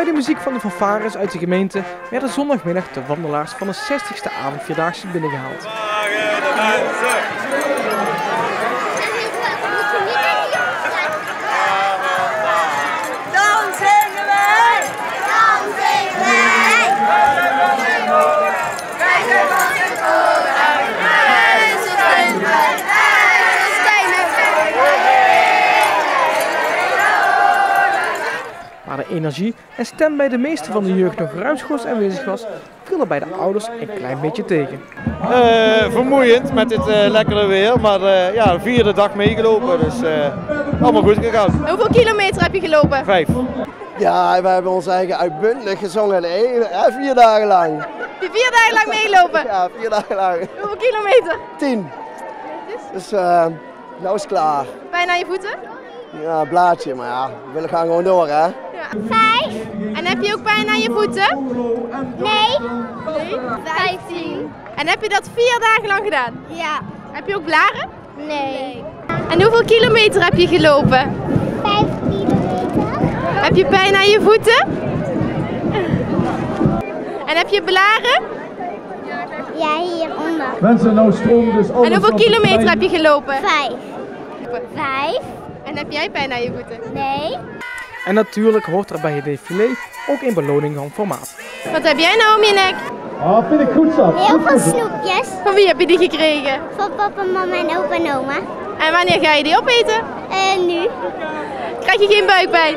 Bij de muziek van de fanfares uit de gemeente werden zondagmiddag de wandelaars van de 60ste avondvierdaagse binnengehaald. Waar de energie en stem bij de meeste van de jeugd nog ruimschoots aanwezig was, viel er bij de ouders een klein beetje tegen. Vermoeiend met dit lekkere weer, maar ja, de vierde dag meegelopen, dus allemaal goed gegaan. Hoeveel kilometer heb je gelopen? 5. Ja, we hebben ons eigen uitbundig gezongen, 4 dagen lang. Heb je 4 dagen lang meegelopen? Ja, 4 dagen lang. Hoeveel kilometer? 10. Dus nou is het klaar. Pijn aan je voeten? Ja, blaadje, maar ja, we gaan gewoon door, hè. Ja. 5. En heb je ook pijn aan je voeten? Nee. 15. En heb je dat 4 dagen lang gedaan? Ja. Heb je ook blaren? Nee. En hoeveel kilometer heb je gelopen? 5 kilometer. Heb je pijn aan je voeten? En heb je blaren? Ja, hieronder. Mensen, nou stroom dus alles. En hoeveel kilometer heb je gelopen? 5. 5? En heb jij pijn aan je voeten? Nee. En natuurlijk hoort er bij het défilé ook een beloning van formaat. Wat heb jij nou om je nek? Ah, vind ik goed zo. Heel veel snoepjes. Van wie heb je die gekregen? Van papa, mama en opa en oma. En wanneer ga je die opeten? Nu. Krijg je geen buikpijn?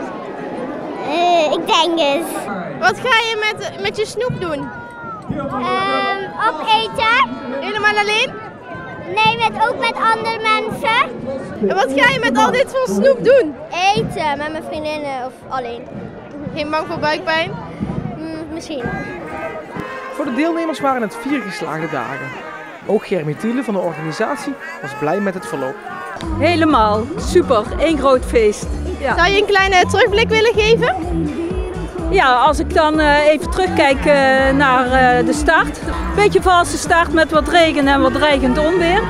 Ik denk het. Wat ga je met je snoep doen? Opeten. Helemaal alleen? Nee, ook met andere mensen. En wat ga je met al dit veel snoep doen? Eten met mijn vriendinnen of alleen. Geen bang voor buikpijn? Misschien. Voor de deelnemers waren het 4 geslaagde dagen. Ook Germy Thiele van de organisatie was blij met het verloop. Helemaal, super, één groot feest. Ja. Zou je een kleine terugblik willen geven? Ja, als ik dan even terugkijk naar de start. Een beetje valse start met wat regen en wat dreigend onweer.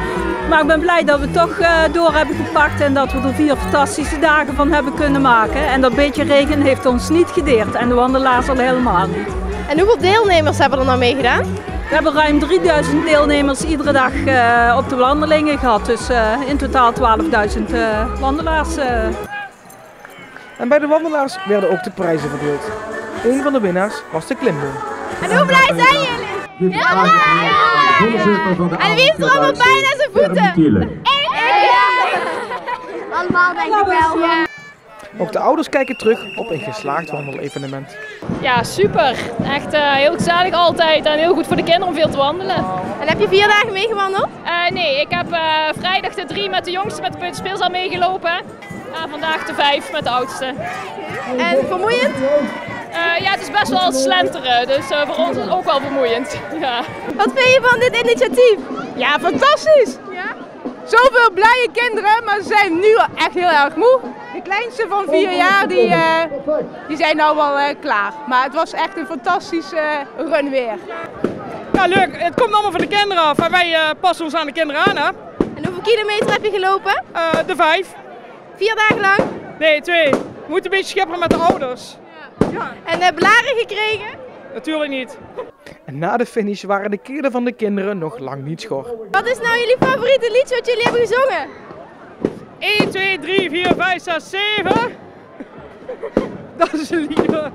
Maar ik ben blij dat we toch door hebben gepakt en dat we er 4 fantastische dagen van hebben kunnen maken. En dat beetje regen heeft ons niet gedeerd en de wandelaars al helemaal niet. En hoeveel deelnemers hebben er nou meegedaan? We hebben ruim 3000 deelnemers iedere dag op de wandelingen gehad. Dus in totaal 12.000 wandelaars. En bij de wandelaars werden ook de prijzen verdeeld. Een van de winnaars was de klimboom. En hoe blij zijn jullie? Heel blij! En wie heeft er allemaal pijn aan zijn voeten? Allemaal denk ik wel. Ja. Ook de ouders kijken terug op een geslaagd wandelevenement. Ja, super. Echt heel gezellig altijd en heel goed voor de kinderen om veel te wandelen. En heb je 4 dagen meegewandeld? Nee, ik heb vrijdag de 3 met de jongste met de peuterspeelzaal meegelopen. Vandaag de 5 met de oudste. En vermoeiend? Ja, het is best wel slenteren, dus voor ons is het ook wel vermoeiend. Ja. Wat vind je van dit initiatief? Ja, fantastisch! Ja? Zoveel blije kinderen, maar ze zijn nu echt heel erg moe. De kleinste van 4 jaar, die zijn nou wel klaar. Maar het was echt een fantastische run weer. Ja, leuk. Het komt allemaal van de kinderen af en wij passen ons aan de kinderen aan. Hè? En hoeveel kilometer heb je gelopen? De 5. 4 dagen lang? Nee, 2. We moeten een beetje schepperen met de ouders. Ja. En blaren gekregen? Natuurlijk niet. En na de finish waren de keren van de kinderen nog lang niet schor. Wat is nou jullie favoriete liedje wat jullie hebben gezongen? 1, 2, 3, 4, 5, 6, 7. Dat is een liedje.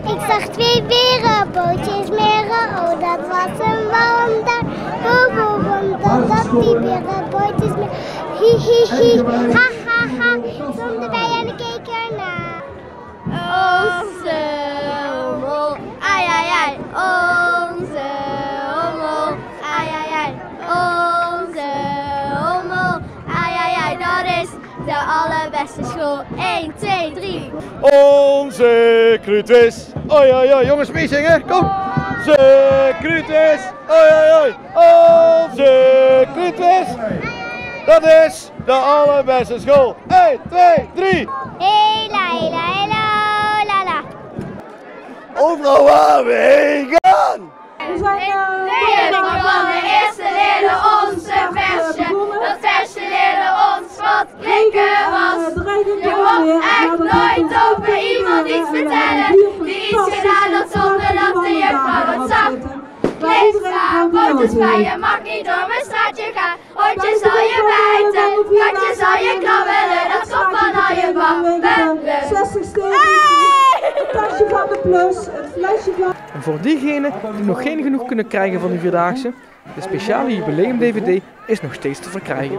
Ik zag 2 berenbootjes meren, oh dat was een wonder. Boe boe wonder dat die berenbootjes meren. Hi hi hi, ha ha ha, zwomden wij en ik keek ernaar. Onze hommel, ai ai ai, onze hommel, ai ai ai, onze hommel, ai ai ai, dat is de allerbeste school. 1, 2, 3. Onze Krutis, oi oi oi, jongens meezingen, kom! Onze Krutis, oi oi oi, onze Krutis, dat is de allerbeste school. 1, 2, 3. Hela hela hela la la. Overal waar we heen gaan! Leerlingen van de eerste leerden ons een versje. Dat versje leerde ons wat klikken was. Je mocht echt nooit over iemand iets vertellen. bootjes bij je mag niet door mijn straatje gaan. Hondje zal je bijten, katje zal je krabbelen, dat komt van al je babbelen. 60 steken, een tasje van de Plus, een flesje van... En voor diegenen die nog geen genoeg kunnen krijgen van de Vierdaagse, de speciale jubileum DVD is nog steeds te verkrijgen.